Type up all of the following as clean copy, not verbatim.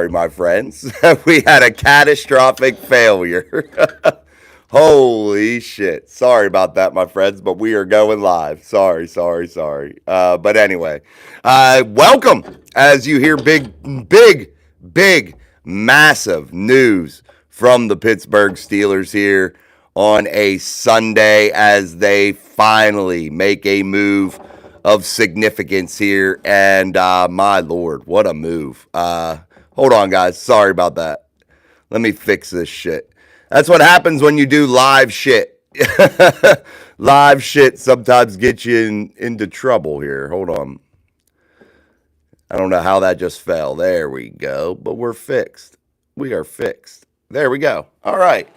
sorry, my friends. We had a catastrophic failure. Holy shit. Sorry about that, my friends, but we are going live. Sorry. But anyway, welcome as you hear big, massive news from the Pittsburgh Steelers here on a Sunday as they finally make a move of significance here. And my Lord, what a move. Hold on, guys. Sorry about that. Let me fix this shit. That's what happens when you do live shit. Live shit sometimes gets you into trouble here. Hold on. I don't know how that just fell. There we go. But we're fixed. We are fixed. There we go. All right.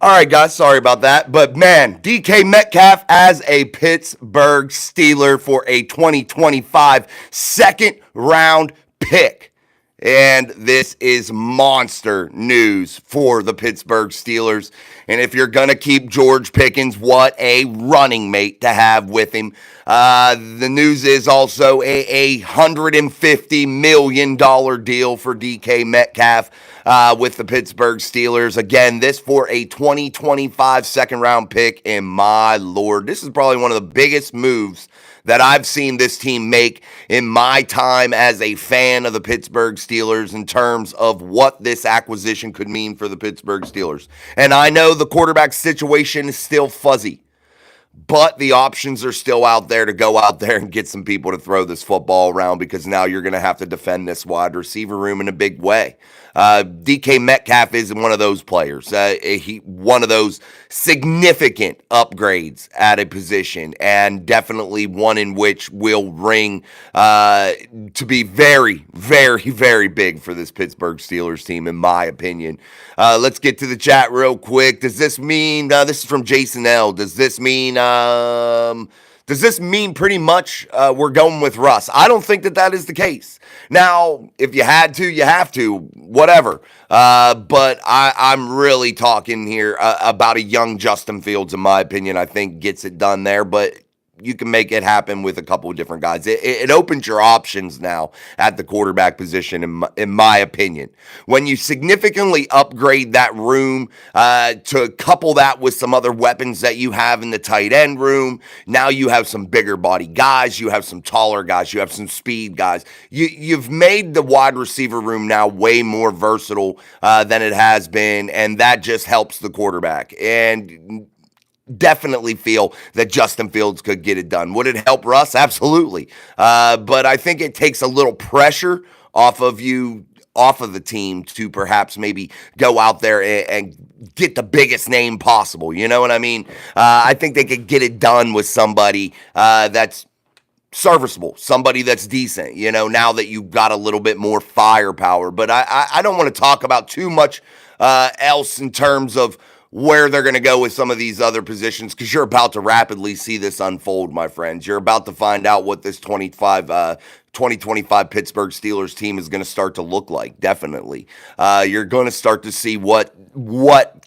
All right, guys. Sorry about that. But man, DK Metcalf as a Pittsburgh Steeler for a 2025 second round pick. And this is monster news for the Pittsburgh Steelers. And if you're going to keep George Pickens, what a running mate to have with him. The news is also a $150 million deal for DK Metcalf with the Pittsburgh Steelers. Again, this for a 2025 second round pick. And my Lord, this is probably one of the biggest moves that I've seen this team make in my time as a fan of the Pittsburgh Steelers in terms of what this acquisition could mean for the Pittsburgh Steelers. And I know the quarterback situation is still fuzzy, but the options are still out there to go out there and get some people to throw this football around because now you're going to have to defend this wide receiver room in a big way. DK Metcalf is one of those players. One of those significant upgrades at a position, and definitely one in which will ring to be very big for this Pittsburgh Steelers team, in my opinion. Let's get to the chat real quick. Does this mean, this is from Jason L., does this mean pretty much we're going with Russ? I don't think that is the case. Now, if you had to, you have to, whatever. But I'm really talking here about a young Justin Fields, in my opinion. I think gets it done there, but you can make it happen with a couple of different guys. It opens your options now at the quarterback position, in my opinion. When you significantly upgrade that room to couple that with some other weapons that you have in the tight end room, now you have some bigger body guys, you have some taller guys, you have some speed guys. You've made the wide receiver room now way more versatile than it has been, and that just helps the quarterback. And definitely feel that Justin Fields could get it done. Would it help Russ? Absolutely. But I think it takes a little pressure off of the team to perhaps maybe go out there and get the biggest name possible. You know what I mean? I think they could get it done with somebody that's serviceable, somebody that's decent, now that you've got a little bit more firepower. But I don't want to talk about too much else in terms of where they're going to go with some of these other positions, because you're about to rapidly see this unfold, my friends. You're about to find out what this 2025 Pittsburgh Steelers team is going to start to look like, definitely. You're going to start to see what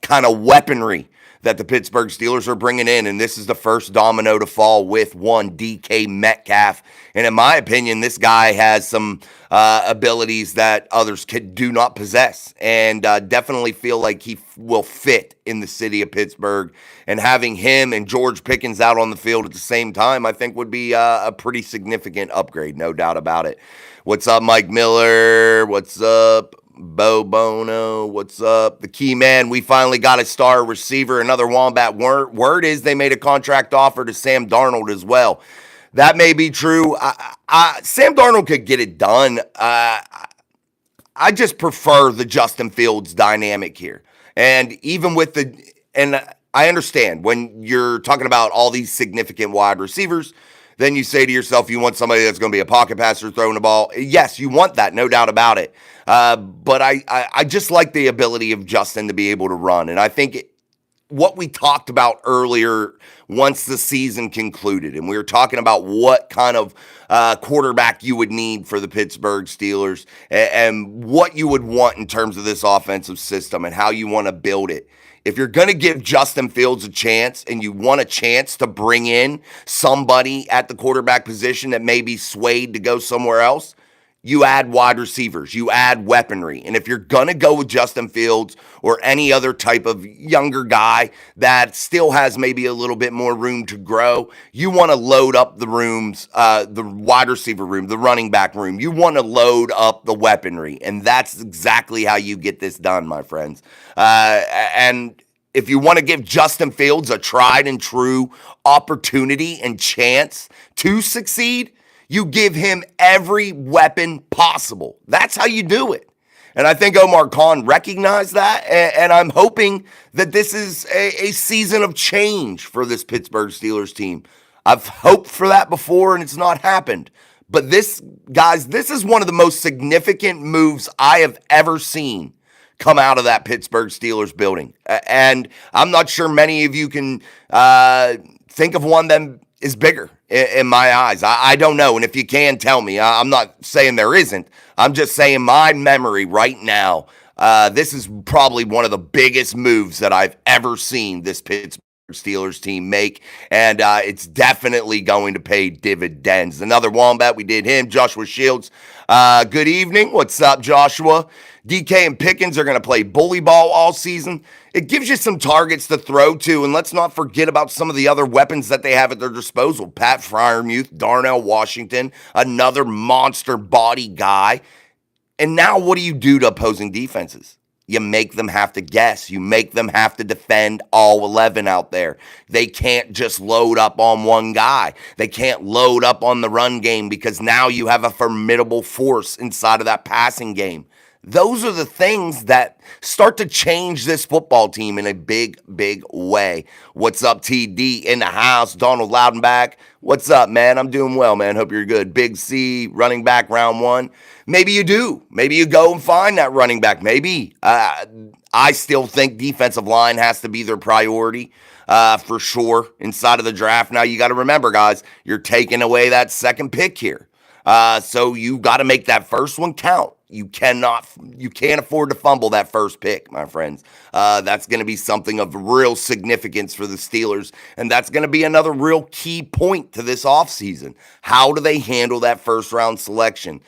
kind of weaponry that the Pittsburgh Steelers are bringing in, and this is the first domino to fall with one DK Metcalf. And in my opinion, this guy has some abilities that others do not possess, and definitely feel like he will fit in the city of Pittsburgh. And having him and George Pickens out on the field at the same time, I think would be a pretty significant upgrade, no doubt about it. What's up, Mike Miller? What's up? Bo Bono, what's up? The key man, we finally got a star receiver, another Wombat. Word is they made a contract offer to Sam Darnold as well. That may be true. Sam Darnold could get it done. I just prefer the Justin Fields dynamic here. And even with and I understand when you're talking about all these significant wide receivers, then you say to yourself, you want somebody that's going to be a pocket passer throwing the ball. Yes, you want that, no doubt about it. But I just like the ability of Justin to be able to run. And I think what we talked about earlier, once the season concluded, and we were talking about what kind of quarterback you would need for the Pittsburgh Steelers and what you would want in terms of this offensive system and how you want to build it. If you're going to give Justin Fields a chance and you want a chance to bring in somebody at the quarterback position that may be swayed to go somewhere else, you add wide receivers, you add weaponry. And if you're going to go with Justin Fields or any other type of younger guy that still has maybe a little bit more room to grow, you want to load up the rooms, the wide receiver room, the running back room. You want to load up the weaponry. And that's exactly how you get this done, my friends. And if you want to give Justin Fields a tried and true opportunity and chance to succeed, you give him every weapon possible. That's how you do it. And I think Omar Khan recognized that. And I'm hoping that this is a season of change for this Pittsburgh Steelers team. I've hoped for that before and it's not happened. But this, guys, this is one of the most significant moves I have ever seen come out of that Pittsburgh Steelers building. And I'm not sure many of you can think of one that is bigger in my eyes. I don't know. And if you can, tell me. I'm not saying there isn't. I'm just saying my memory right now, this is probably one of the biggest moves that I've ever seen this Pittsburgh Steelers team make, and it's definitely going to pay dividends. Another Wombat, we did him, Joshua Shields. Good evening. What's up, Joshua? DK and Pickens are going to play bully ball all season. It gives you some targets to throw to, and let's not forget about some of the other weapons that they have at their disposal. Pat Freiermuth, Darnell Washington, another monster body guy. And now what do you do to opposing defenses? You make them have to guess. You make them have to defend all 11 out there. They can't just load up on one guy. They can't load up on the run game because now you have a formidable force inside of that passing game. Those are the things that start to change this football team in a big, big way. What's up, TD in the house? Donald Loudenback. What's up, man? I'm doing well, man. Hope you're good. Big C, running back round one. Maybe you do. Maybe you go and find that running back. Maybe. I still think defensive line has to be their priority for sure inside of the draft. Now, you got to remember, guys, you're taking away that second pick here. So you got to make that first one count. You can't afford to fumble that first pick, my friends. That's going to be something of real significance for the Steelers, and that's going to be another real key point to this offseason. How do they handle that first round selection?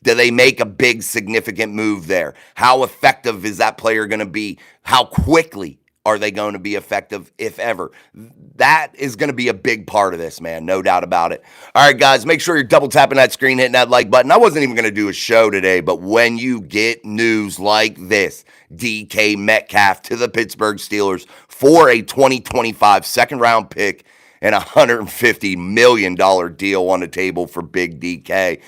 Do they make a big, significant move there? How effective is that player going to be? How quickly are they going to be effective, if ever? That is going to be a big part of this, man. No doubt about it. All right, guys, make sure you're double tapping that screen, hitting that like button. I wasn't even going to do a show today, but when you get news like this, DK Metcalf to the Pittsburgh Steelers for a 2025 second-round pick, and a $150 million deal on the table for Big DK.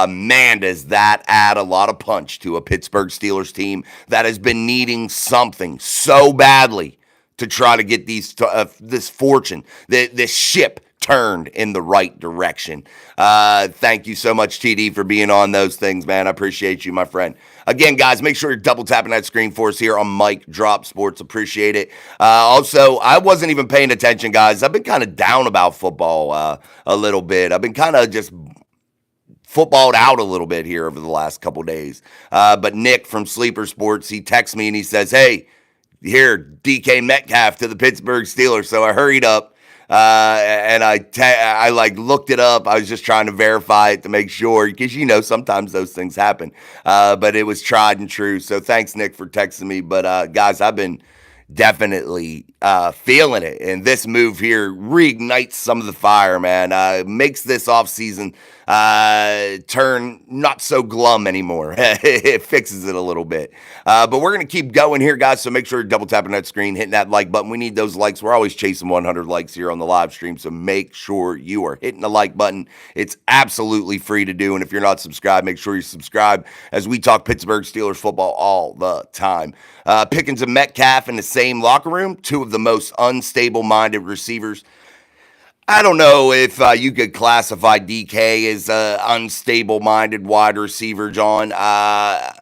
Man, does that add a lot of punch to a Pittsburgh Steelers team that has been needing something so badly to try to get this fortune, this ship turned in the right direction. Thank you so much, TD, for being on those things, man. I appreciate you, my friend. Again, guys, make sure you're double tapping that screen for us here on Mike Drop Sports. Appreciate it. Also, I wasn't even paying attention, guys. I've been kind of down about football a little bit. I've been kind of just footballed out a little bit here over the last couple days. But Nick from Sleeper Sports, he texts me and he says, hey, here, DK Metcalf to the Pittsburgh Steelers. So I hurried up. And I like looked it up. I was just trying to verify it to make sure, because sometimes those things happen. But it was tried and true. So thanks, Nick, for texting me. But guys, I've been definitely feeling it, and this move here reignites some of the fire, man. Makes this offseason turn not so glum anymore. It fixes it a little bit. But we're going to keep going here, guys, so make sure you're double tapping that screen, hitting that like button. We need those likes. We're always chasing 100 likes here on the live stream, so make sure you are hitting the like button. It's absolutely free to do, and if you're not subscribed, make sure you subscribe as we talk Pittsburgh Steelers football all the time. Pickens and Metcalf in the same locker room, two of the most unstable-minded receivers. I don't know if you could classify DK as an unstable-minded wide receiver, John. I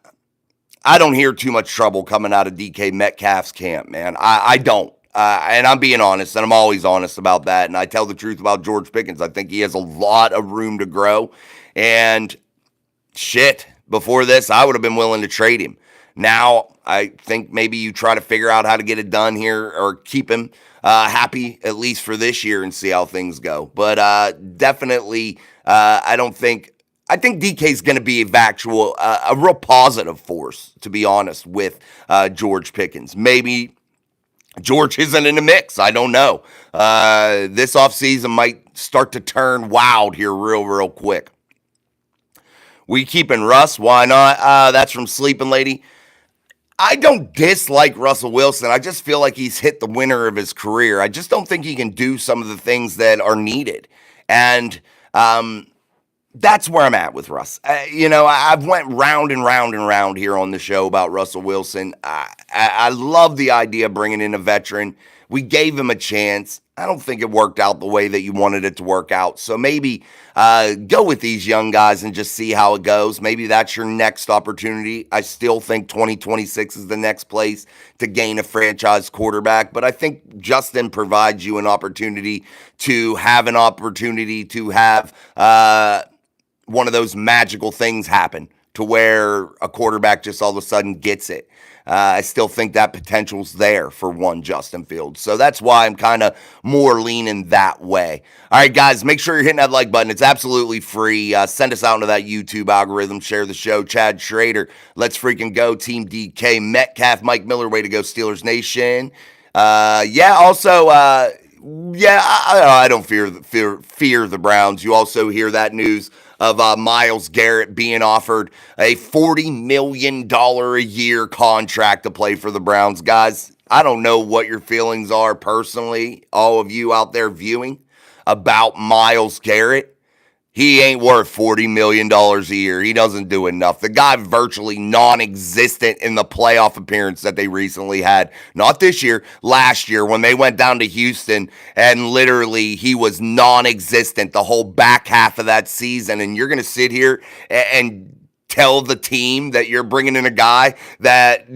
don't hear too much trouble coming out of DK Metcalf's camp, man. I don't. And I'm being honest, and I'm always honest about that. And I tell the truth about George Pickens. I think he has a lot of room to grow. And shit, before this, I would have been willing to trade him. Now, I think maybe you try to figure out how to get it done here or keep him happy, at least for this year, and see how things go. But definitely, I don't think I think DK's going to be a real positive force, to be honest, with George Pickens. Maybe George isn't in the mix. I don't know. This offseason might start to turn wild here real quick. We keeping Russ? Why not? That's from Sleeping Lady. I don't dislike Russell Wilson. I just feel like he's hit the winner of his career. I just don't think he can do some of the things that are needed. And that's where I'm at with Russ. I've went round and round here on the show about Russell Wilson. I love the idea of bringing in a veteran. We gave him a chance. I don't think it worked out the way that you wanted it to work out. So maybe go with these young guys and just see how it goes. Maybe that's your next opportunity. I still think 2026 is the next place to gain a franchise quarterback. But I think Justin provides you an opportunity to have one of those magical things happen to where a quarterback just all of a sudden gets it. I still think that potential's there for one Justin Fields. So that's why I'm kind of more leaning that way. All right, guys, make sure you're hitting that like button. It's absolutely free. Send us out into that YouTube algorithm. Share the show. Chad Schrader, let's freaking go. Team DK Metcalf, Mike Miller, way to go, Steelers Nation. I don't fear the Browns. You also hear that news of Myles Garrett being offered a $40 million a year contract to play for the Browns. Guys, I don't know what your feelings are personally, all of you out there viewing, about Myles Garrett. He ain't worth $40 million a year. He doesn't do enough. The guy virtually non-existent in the playoff appearance that they recently had. Not this year, last year when they went down to Houston and literally he was non-existent the whole back half of that season. And you're going to sit here and tell the team that you're bringing in a guy that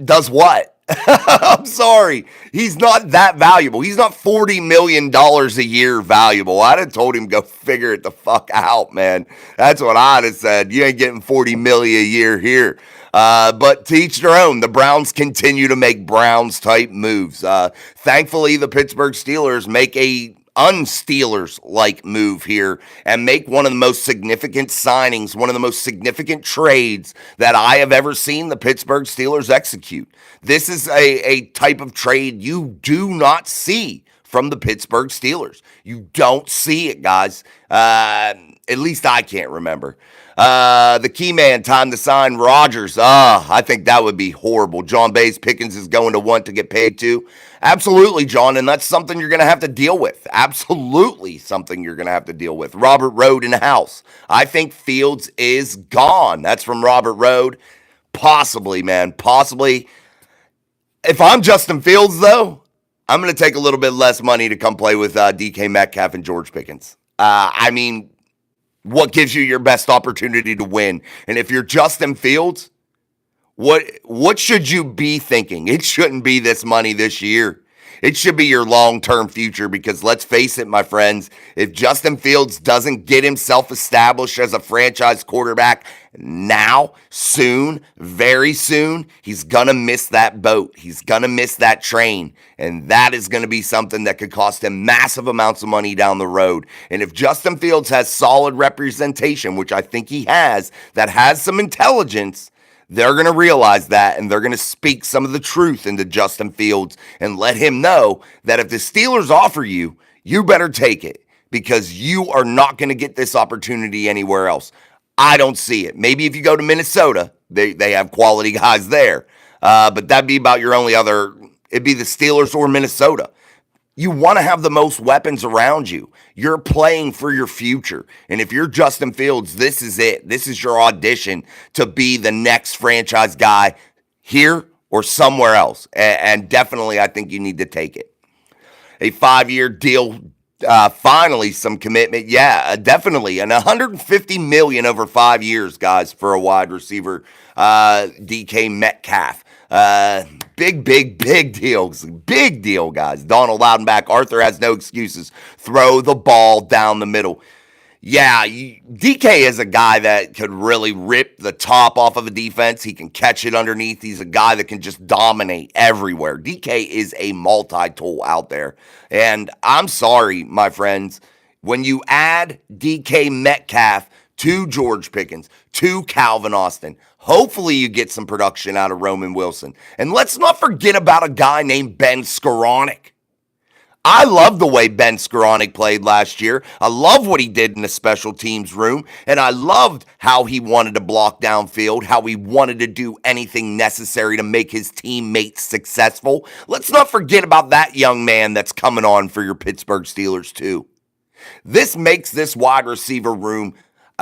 does what? I'm sorry. He's not that valuable. He's not $40 million a year valuable. I'd have told him go figure it the fuck out, man. That's what I'd have said. You ain't getting $40 million a year here. But to each their own. The Browns continue to make Browns-type moves. Thankfully, the Pittsburgh Steelers make a un-Steelers-like move here and make one of the most significant signings, one of the most significant trades that I have ever seen the Pittsburgh Steelers execute. This is a type of trade you do not see from the Pittsburgh Steelers. You don't see it, guys. At least I can't remember. The key man, time to sign Rodgers. I think that would be horrible. John Bays Pickens is going to want to get paid too. Absolutely, John, and that's something you're going to have to deal with. Absolutely something you're going to have to deal with. Robert Road in the house. I think Fields is gone. That's from Robert Road. Possibly, man. Possibly. If I'm Justin Fields, though, I'm going to take a little bit less money to come play with DK Metcalf and George Pickens. What gives you your best opportunity to win? And if you're Justin Fields, what should you be thinking? It shouldn't be this money this year. It should be your long-term future because let's face it, my friends, if Justin Fields doesn't get himself established as a franchise quarterback now, soon, very soon, he's going to miss that boat. He's going to miss that train. And that is going to be something that could cost him massive amounts of money down the road. And if Justin Fields has solid representation, which I think he has, that has some intelligence, they're going to realize that, and they're going to speak some of the truth into Justin Fields and let him know that if the Steelers offer you, you better take it because you are not going to get this opportunity anywhere else. I don't see it. Maybe if you go to Minnesota, they have quality guys there, but that'd be about your only other. It'd be the Steelers or Minnesota. You want to have the most weapons around you. You're playing for your future. And if you're Justin Fields, this is it. This is your audition to be the next franchise guy here or somewhere else. And definitely, I think you need to take it. A 5-year deal, finally some commitment. Yeah, definitely. And $150 million over 5 years, guys, for a wide receiver, DK Metcalf. Big deals. Big deal, guys. Donald Loudenback, Arthur has no excuses. Throw the ball down the middle. Yeah, DK is a guy that could really rip the top off of a defense. He can catch it underneath. He's a guy that can just dominate everywhere. DK is a multi-tool out there. And I'm sorry, my friends. when you add DK Metcalf to George Pickens, to Calvin Austin, hopefully you get some production out of Roman Wilson. And let's not forget about a guy named Ben Skoranek. I love the way Ben Skoranek played last year. I love what he did in the special teams room, and I loved how he wanted to block downfield, how he wanted to do anything necessary to make his teammates successful. Let's not forget about that young man that's coming on for your Pittsburgh Steelers too. This makes this wide receiver room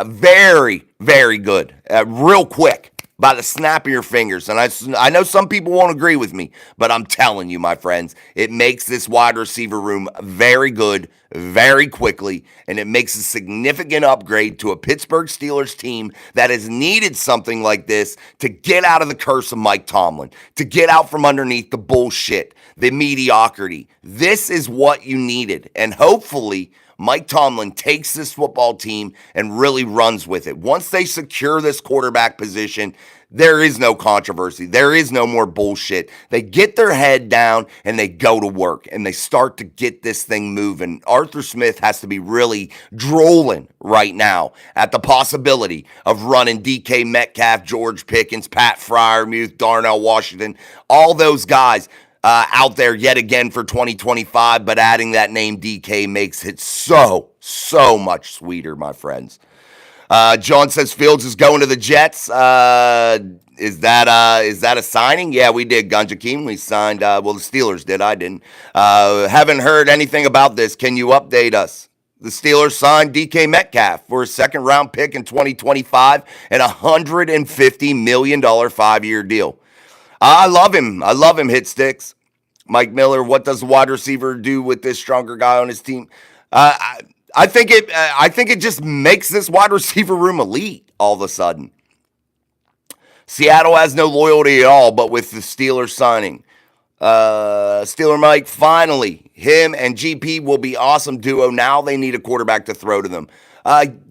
very, very good, real quick. By the snap of your fingers. And I know some people won't agree with me, but I'm telling you, my friends, it makes this wide receiver room very good, very quickly, and it makes a significant upgrade to a Pittsburgh Steelers team that has needed something like this to get out of the curse of Mike Tomlin, to get out from underneath the bullshit, the mediocrity. This is what you needed, and hopefully Mike Tomlin takes this football team and really runs with it. Once they secure this quarterback position, there is no controversy. There is no more bullshit. They get their head down and they go to work and they start to get this thing moving. Arthur Smith has to be really drooling right now at the possibility of running DK Metcalf, George Pickens, Pat Freiermuth, Darnell Washington, all those guys out there yet again for 2025, but adding that name DK makes it so much sweeter, my friends. John says Fields is going to the Jets. Is that a signing? Yeah, we did, Gunjakeem. We signed, the Steelers did. I didn't. Haven't heard anything about this. Can you update us? The Steelers signed DK Metcalf for a second-round pick in 2025 and a $150 million 5-year deal. I love him. I love him, Hit Sticks. Mike Miller, what does the wide receiver do with this stronger guy on his team? I think it just makes this wide receiver room elite all of a sudden. Seattle has no loyalty at all, but with the Steelers signing. Steeler Mike, finally, him and GP will be awesome duo. Now they need a quarterback to throw to them.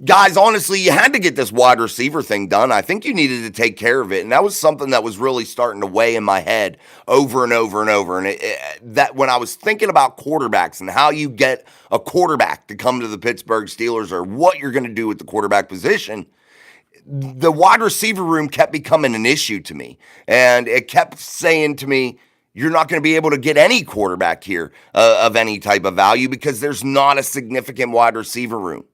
Guys, honestly, you had to get this wide receiver thing done. I think you needed to take care of it, and that was something that was really starting to weigh in my head over and over and over. And that when I was thinking about quarterbacks and how you get a quarterback to come to the Pittsburgh Steelers or what you're going to do with the quarterback position, the wide receiver room kept becoming an issue to me, and it kept saying to me, you're not going to be able to get any quarterback here of any type of value because there's not a significant wide receiver room.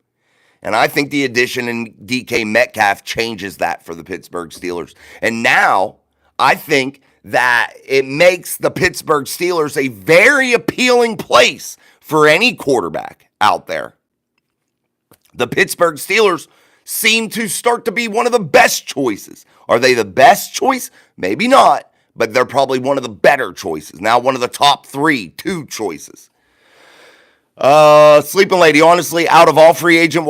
And I think the addition in DK Metcalf changes that for the Pittsburgh Steelers. And now I think that it makes the Pittsburgh Steelers a very appealing place for any quarterback out there. The Pittsburgh Steelers seem to start to be one of the best choices. Are they the best choice? Maybe not, but they're probably one of the better choices. Now one of the top 2 choices. Sleeping Lady, honestly, out of all free agent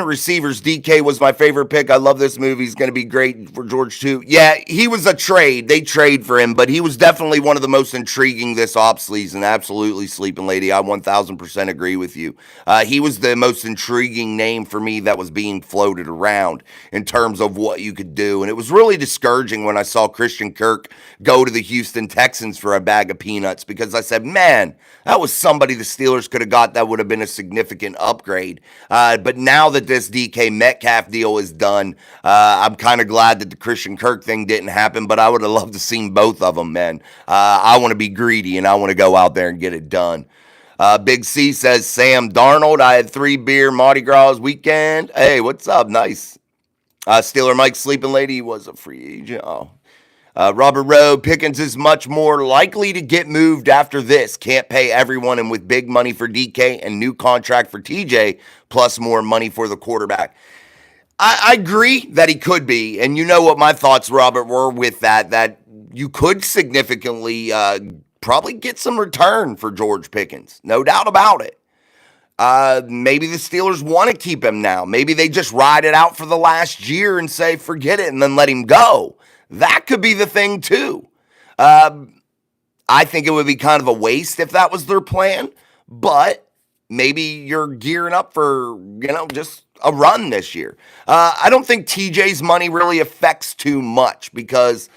receivers, DK was my favorite pick. I love this move. He's going to be great for George too. Yeah, he was a trade. They trade for him, but he was definitely one of the most intriguing this offseason. Absolutely, Sleeping Lady. I 1000% agree with you. He was the most intriguing name for me that was being floated around in terms of what you could do. And it was really discouraging when I saw Christian Kirk go to the Houston Texans for a bag of peanuts because I said, man, that was somebody the Steelers could have got that would have been a significant upgrade. But now that this DK Metcalf deal is done, I'm kind of glad that the Christian Kirk thing didn't happen, but I would have loved to seen both of them, man. I want to be greedy, and I want to go out there and get it done. Big C says, Sam Darnold, I had 3 beer Mardi Gras weekend. Hey, what's up? Nice. Steeler Mike Sleeping Lady was a free agent. Oh. Robert Rowe, Pickens is much more likely to get moved after this. Can't pay everyone, and with big money for DK and new contract for TJ, plus more money for the quarterback. I agree that he could be, and you know what my thoughts, Robert, were with that you could significantly probably get some return for George Pickens. No doubt about it. Maybe the Steelers want to keep him now. Maybe they just ride it out for the last year and say, forget it, and then let him go. That could be the thing, too. I think it would be kind of a waste if that was their plan, but maybe you're gearing up for, just a run this year. I don't think TJ's money really affects too much because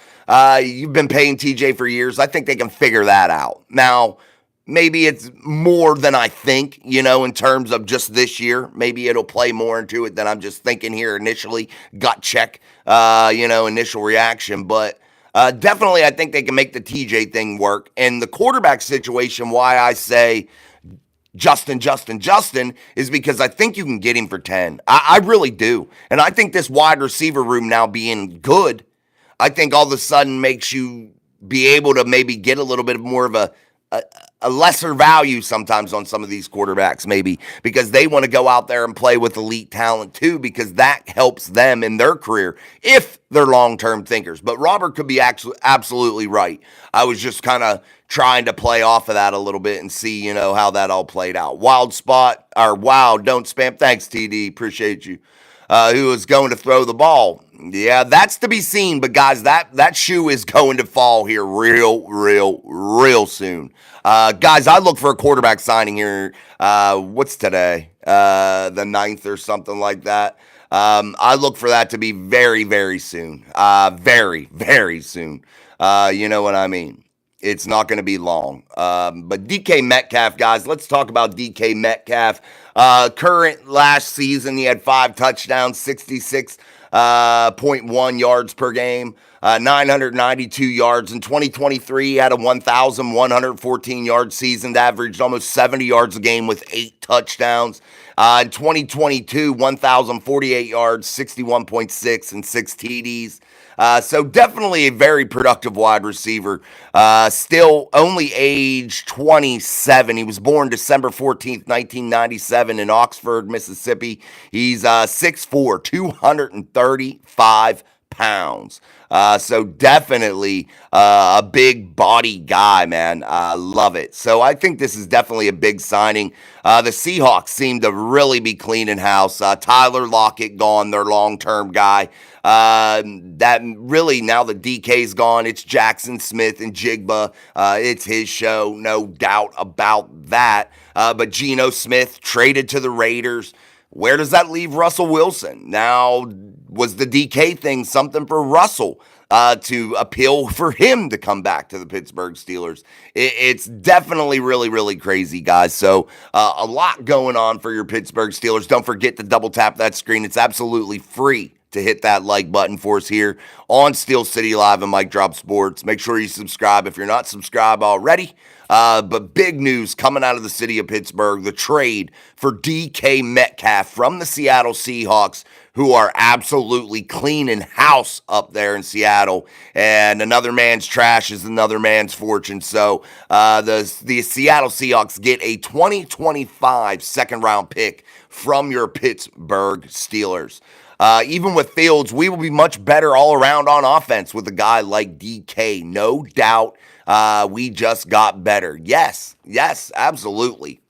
you've been paying TJ for years. I think they can figure that out. Now, maybe it's more than I think, in terms of just this year. Maybe it'll play more into it than I'm just thinking here initially. Gut check, initial reaction. But definitely, I think they can make the TJ thing work. And the quarterback situation, why I say Justin is because I think you can get him for 10. I really do. And I think this wide receiver room now being good, I think all of a sudden makes you be able to maybe get a little bit more of a lesser value sometimes on some of these quarterbacks, maybe because they want to go out there and play with elite talent too, because that helps them in their career if they're long-term thinkers. But Robert could be absolutely right. I was just kind of trying to play off of that a little bit and see, how that all played out. Wild spot, or wow, don't spam. Thanks, TD. Appreciate you. Who was going to throw the ball. Yeah, that's to be seen. But guys, that shoe is going to fall here real soon. Guys, I look for a quarterback signing here. What's today? The 9th or something like that. I look for that to be very soon. Very soon. You know what I mean? It's not going to be long. But DK Metcalf, guys, let's talk about DK Metcalf. Current last season, he had 5 touchdowns, 66.1 yards per game, 992 yards. In 2023, he had a 1,114 yard season, averaged almost 70 yards a game with 8 touchdowns. In 2022, 1,048 yards, 61.6, and 6 TDs. So definitely a very productive wide receiver. Still only age 27. He was born December 14th, 1997 in Oxford, Mississippi. He's 6'4", 235 pounds. So definitely a big body guy, man. I love it. So I think this is definitely a big signing. The Seahawks seem to really be cleaning house. Tyler Lockett gone, their long-term guy. That really, now that DK's gone, it's Jackson Smith and Jigba. It's his show, no doubt about that. But Geno Smith traded to the Raiders. Where does that leave Russell Wilson? Now, was the DK thing something for Russell to appeal for him to come back to the Pittsburgh Steelers? It's definitely really crazy, guys. So a lot going on for your Pittsburgh Steelers. Don't forget to double tap that screen. It's absolutely free to hit that like button for us here on Steel City Live and Mike Drop Sports. Make sure you subscribe if you're not subscribed already. But big news coming out of the city of Pittsburgh, the trade for DK Metcalf from the Seattle Seahawks, who are absolutely cleaning house up there in Seattle. And another man's trash is another man's fortune. So the Seattle Seahawks get a 2025 second-round pick from your Pittsburgh Steelers. Even with Fields, we will be much better all around on offense with a guy like DK. No doubt we just got better. Yes, absolutely.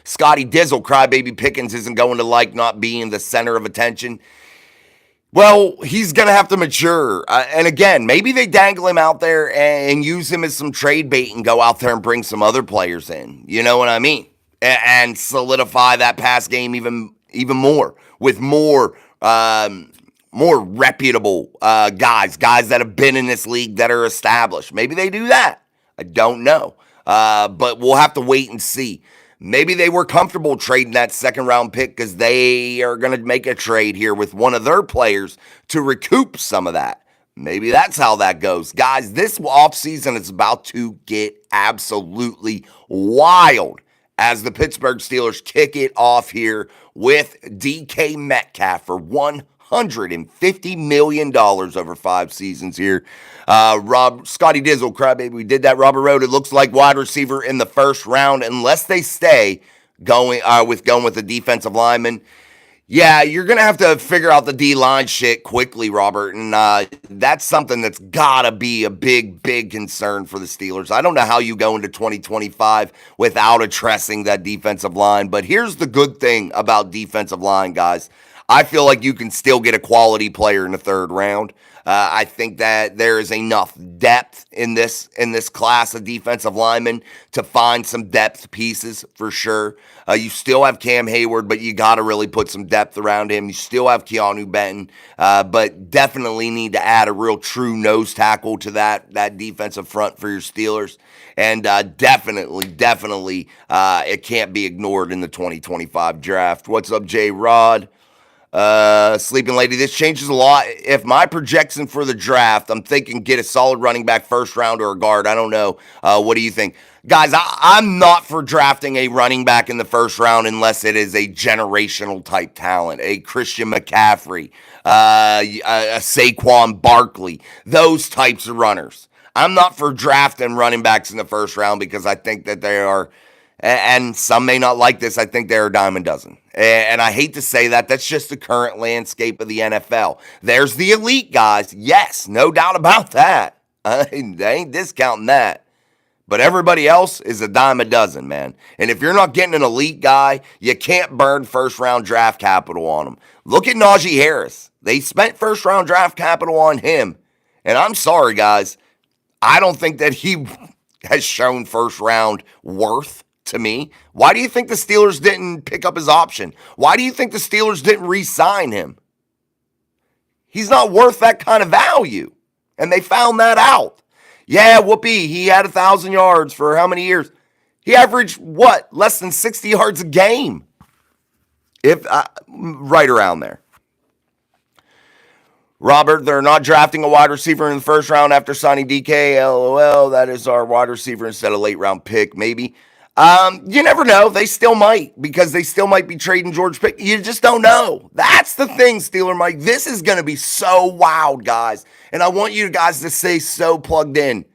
Scotty Dizzle, Crybaby Pickens isn't going to like not being the center of attention. Well, he's going to have to mature. And again, maybe they dangle him out there and use him as some trade bait and go out there and bring some other players in. You know what I mean? And solidify that pass game even more with more reputable guys that have been in this league that are established. Maybe they do that. I don't know. But we'll have to wait and see. Maybe they were comfortable trading that second-round pick because they are going to make a trade here with one of their players to recoup some of that. Maybe that's how that goes. Guys, this offseason is about to get absolutely wild as the Pittsburgh Steelers kick it off here with DK Metcalf for $150 million over 5 seasons here. Scotty Dizzle, Crybaby, we did that. Robert Road, it looks like wide receiver in the first round, unless they stay going with the defensive lineman. Yeah, you're going to have to figure out the D-line shit quickly, Robert, and that's something that's got to be a big concern for the Steelers. I don't know how you go into 2025 without addressing that defensive line, but here's the good thing about defensive line, guys. I feel like you can still get a quality player in the third round. I think that there is enough depth in this class of defensive linemen to find some depth pieces for sure. You still have Cam Hayward, but you got to really put some depth around him. You still have Keanu Benton, but definitely need to add a real true nose tackle to that defensive front for your Steelers. And definitely, it can't be ignored in the 2025 draft. What's up, J. Rod? Sleeping Lady, this changes a lot. If my projection for the draft, I'm thinking get a solid running back first round or a guard. I don't know. What do you think? Guys, I'm not for drafting a running back in the first round unless it is a generational type talent, a Christian McCaffrey, a Saquon Barkley, those types of runners. I'm not for drafting running backs in the first round because I think that they are, and some may not like this, I think they're a dime a dozen. And I hate to say that. That's just the current landscape of the NFL. There's the elite guys. Yes, no doubt about that. I ain't discounting that. But everybody else is a dime a dozen, man. And if you're not getting an elite guy, you can't burn first-round draft capital on him. Look at Najee Harris. They spent first-round draft capital on him. And I'm sorry, guys. I don't think that he has shown first-round worth to me. Why do you think the Steelers didn't pick up his option? Why do you think the Steelers didn't re-sign him? He's not worth that kind of value. And they found that out. Yeah, whoopee, he had 1,000 yards for how many years? He averaged, what, less than 60 yards a game? Right around there. Robert, they're not drafting a wide receiver in the first round after signing DK. LOL, that is our wide receiver instead of late round pick, maybe. You never know. They still might, because they still might be trading George Pickens. You just don't know. That's the thing, Steeler Mike. This is going to be so wild, guys. And I want you guys to stay so plugged in.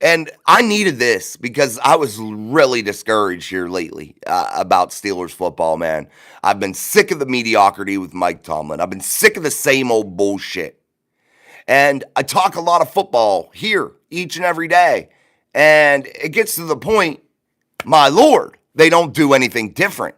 And I needed this because I was really discouraged here lately about Steelers football, man. I've been sick of the mediocrity with Mike Tomlin. I've been sick of the same old bullshit. And I talk a lot of football here each and every day. And it gets to the point, my Lord, they don't do anything different.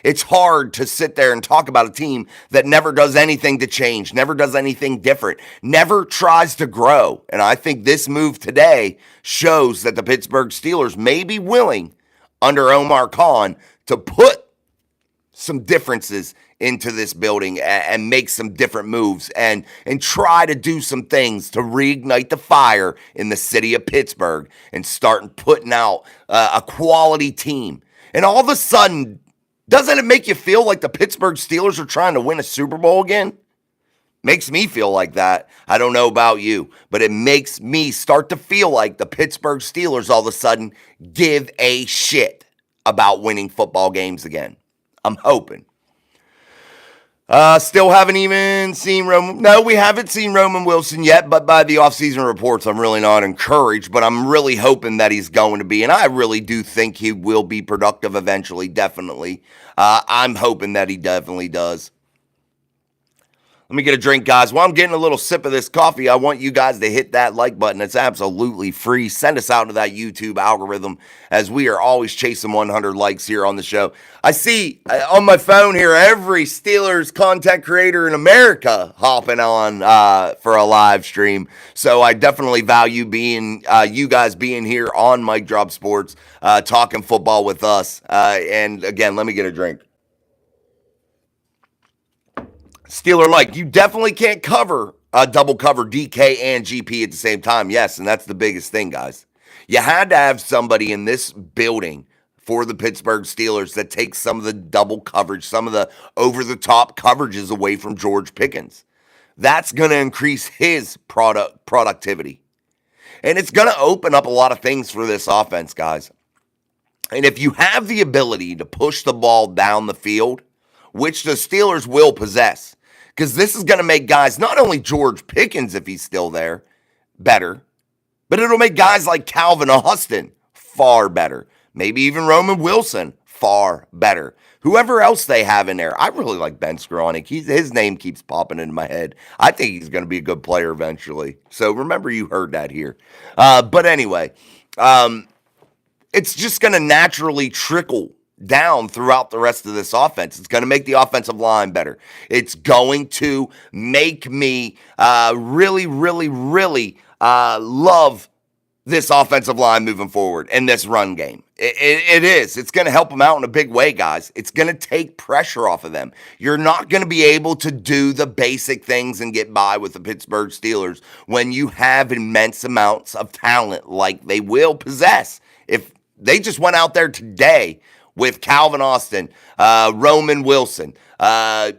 It's hard to sit there and talk about a team that never does anything to change, never does anything different, never tries to grow. And I think this move today shows that the Pittsburgh Steelers may be willing, under Omar Khan, to put some differences into this building and make some different moves and try to do some things to reignite the fire in the city of Pittsburgh and start putting out a quality team. And all of a sudden, doesn't it make you feel like the Pittsburgh Steelers are trying to win a Super Bowl again? Makes me feel like that. I don't know about you, but it makes me start to feel like the Pittsburgh Steelers all of a sudden give a shit about winning football games again. I'm hoping. Still haven't even seen Roman. No, we haven't seen Roman Wilson yet, but by the offseason reports, I'm really not encouraged, but I'm really hoping that he's going to be, and I really do think he will be productive eventually, definitely. I'm hoping that he definitely does. Let me get a drink, guys. While I'm getting a little sip of this coffee, I want you guys to hit that like button. It's absolutely free. Send us out to that YouTube algorithm, as we are always chasing 100 likes here on the show. I see on my phone here every Steelers content creator in America hopping on for a live stream. So I definitely value being you guys being here on Mic Drop Sports, talking football with us. And again, let me get a drink. Steeler like, you definitely can't double cover DK and GP at the same time. Yes, and that's the biggest thing, guys. You had to have somebody in this building for the Pittsburgh Steelers that takes some of the double coverage, some of the over-the-top coverages away from George Pickens. That's going to increase his productivity. And it's going to open up a lot of things for this offense, guys. And if you have the ability to push the ball down the field, which the Steelers will possess, because this is going to make guys, not only George Pickens, if he's still there, better, but it'll make guys like Calvin Austin far better. Maybe even Roman Wilson far better. Whoever else they have in there. I really like Ben Skowronek. His name keeps popping into my head. I think he's going to be a good player eventually. So remember, you heard that here. But anyway, it's just going to naturally trickle down throughout the rest of this offense. It's going to make the offensive line better. It's going to make me really, really, really love this offensive line moving forward and this run game. It is. It's going to help them out in a big way, guys. It's going to take pressure off of them. You're not going to be able to do the basic things and get by with the Pittsburgh Steelers when you have immense amounts of talent like they will possess. If they just went out there today with Calvin Austin, Roman Wilson, Ben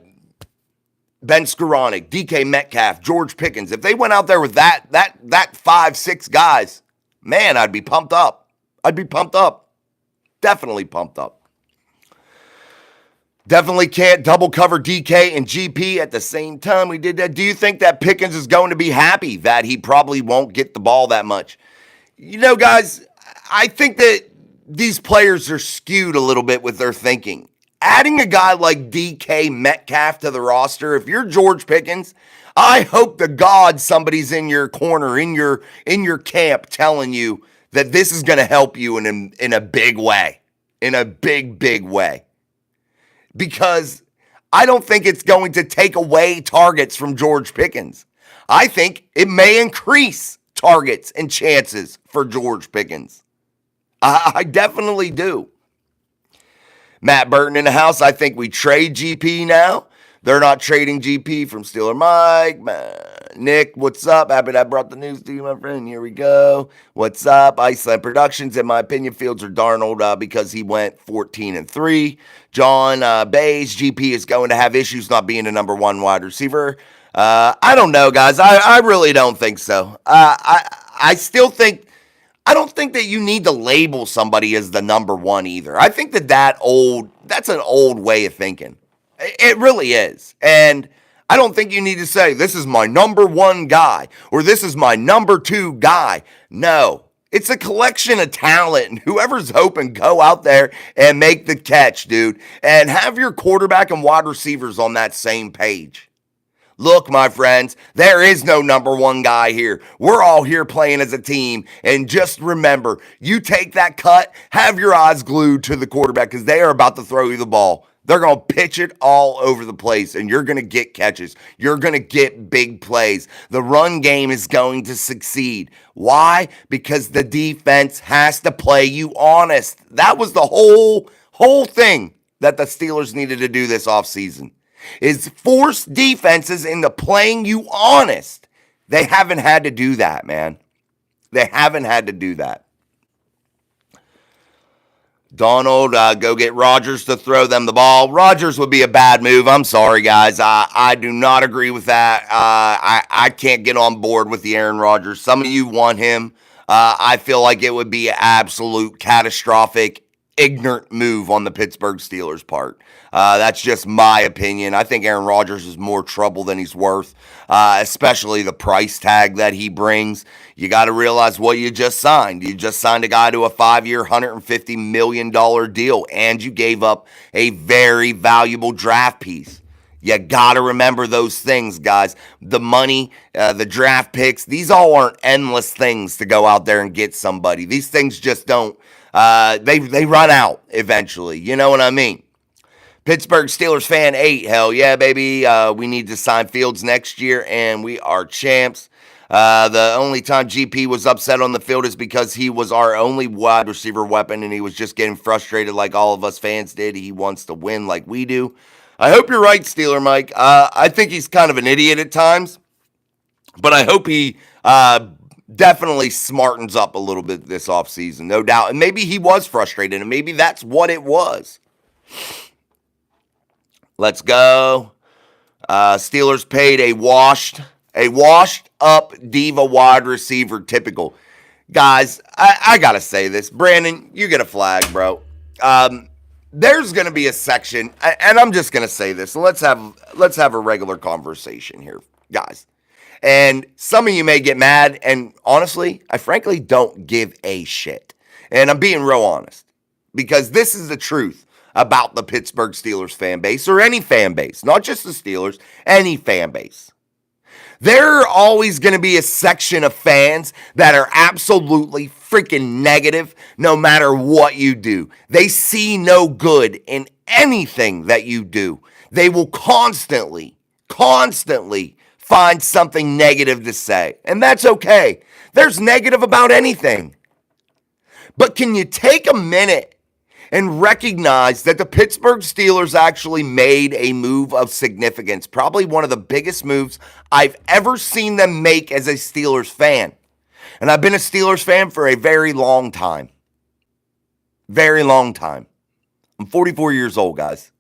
Skoranek, DK Metcalf, George Pickens, if they went out there with that 5-6 guys, man, I'd be pumped up. I'd be pumped up. Definitely pumped up. Definitely can't double cover DK and GP at the same time we did that. Do you think that Pickens is going to be happy that he probably won't get the ball that much? You know, guys, I think that these players are skewed a little bit with their thinking. Adding a guy like DK Metcalf to the roster, if you're George Pickens, I hope to God somebody's in your corner, in your camp, telling you that this is going to help you in a big way, in a big way. Because I don't think it's going to take away targets from George Pickens. I think it may increase targets and chances for George Pickens. I definitely do. Matt Burton in the house. I think we trade GP now. They're not trading GP from Steeler Mike. Nick, what's up? Happy that I brought the news to you, my friend. Here we go. What's up? Iceland Productions. In my opinion, Fields or Darnold because he went 14-3. John Bays, GP is going to have issues not being a number one wide receiver. I don't know, guys. I really don't think so. I still think I don't think that you need to label somebody as the number one either. I think that's an old way of thinking. It really is. And I don't think you need to say, this is my number one guy or this is my number two guy. No, it's a collection of talent, and whoever's hoping, go out there and make the catch, dude, and have your quarterback and wide receivers on that same page. Look, my friends, there is no number one guy here. We're all here playing as a team. And just remember, you take that cut, have your eyes glued to the quarterback because they are about to throw you the ball. They're going to pitch it all over the place, and you're going to get catches. You're going to get big plays. The run game is going to succeed. Why? Because the defense has to play you honest. That was the whole thing that the Steelers needed to do this offseason. Is force defenses into playing you honest. They haven't had to do that, man. They haven't had to do that. Donald, go get Rodgers to throw them the ball. Rodgers would be a bad move. I'm sorry, guys. I do not agree with that. I can't get on board with the Aaron Rodgers. Some of you want him. I feel like it would be an absolute catastrophic, ignorant move on the Pittsburgh Steelers' part. That's just my opinion. I think Aaron Rodgers is more trouble than he's worth, especially the price tag that he brings. You got to realize what you just signed. You just signed a guy to a 5-year, $150 million deal, and you gave up a very valuable draft piece. You got to remember those things, guys. The money, the draft picks, these all aren't endless things to go out there and get somebody. These things just don't. They run out eventually. You know what I mean? Pittsburgh Steelers fan 8. Hell yeah, baby. We need to sign Fields next year, and we are champs. The only time GP was upset on the field is because he was our only wide receiver weapon, and he was just getting frustrated like all of us fans did. He wants to win like we do. I hope you're right, Steeler Mike. I think he's kind of an idiot at times, but I hope he definitely smartens up a little bit this offseason, no doubt. And maybe he was frustrated, and maybe that's what it was. Let's go. Steelers paid a washed up diva wide receiver, typical. Guys, I got to say this. Brandon, you get a flag, bro. There's going to be a section, and I'm just going to say this. Let's have a regular conversation here, guys. And some of you may get mad, and honestly, I frankly don't give a shit. And I'm being real honest, because this is the truth about the Pittsburgh Steelers fan base, or any fan base, not just the Steelers, any fan base. There are always going to be a section of fans that are absolutely freaking negative no matter what you do. They see no good in anything that you do. They will constantly find something negative to say. And that's okay. There's negative about anything. But can you take a minute and recognize that the Pittsburgh Steelers actually made a move of significance? Probably one of the biggest moves I've ever seen them make as a Steelers fan. And I've been a Steelers fan for a very long time. Very long time. I'm 44 years old, guys.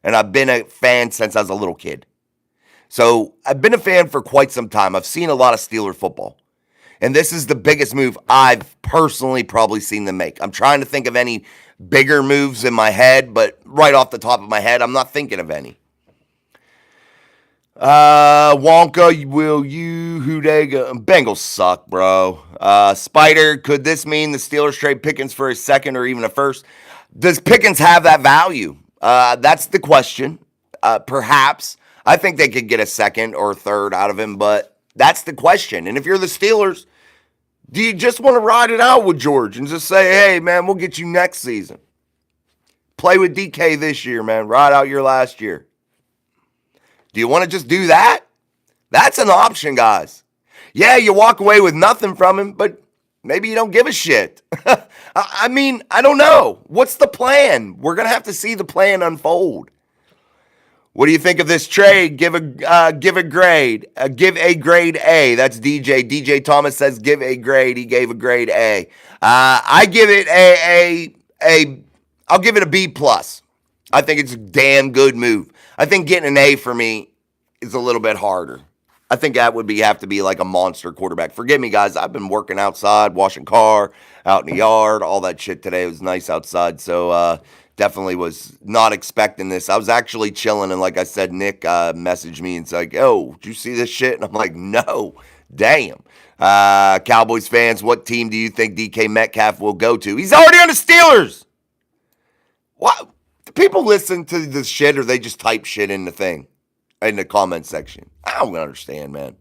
And I've been a fan since I was a little kid. So I've been a fan for quite some time. I've seen a lot of Steeler football. And this is the biggest move I've personally probably seen them make. I'm trying to think of any bigger moves in my head, but right off the top of my head, I'm not thinking of any. Wonka, will you? Who they go? Bengals suck, bro. Spider, could this mean the Steelers trade Pickens for a second or even a first? Does Pickens have that value? That's the question. Perhaps. I think they could get a second or third out of him, but that's the question. And if you're the Steelers, do you just want to ride it out with George and just say, hey, man, we'll get you next season? Play with DK this year, man. Ride out your last year. Do you want to just do that? That's an option, guys. Yeah, you walk away with nothing from him, but maybe you don't give a shit. I mean, I don't know. What's the plan? We're going to have to see the plan unfold. What do you think of this trade? Give a grade. Give a grade A. That's DJ. DJ Thomas says give a grade. He gave a grade A. I give it I'll give it a B plus. I think it's a damn good move. I think getting an A for me is a little bit harder. I think that would have to be like a monster quarterback. Forgive me, guys. I've been working outside, washing car, out in the yard, all that shit today. It was nice outside, so definitely was not expecting this. I was actually chilling, and like I said, Nick messaged me and said, like, "Oh, did you see this shit?" And I'm like, "No, damn." Cowboys fans, what team do you think DK Metcalf will go to? He's already on the Steelers. What? Do people listen to this shit, or they just type shit in the comment section? I don't understand, man.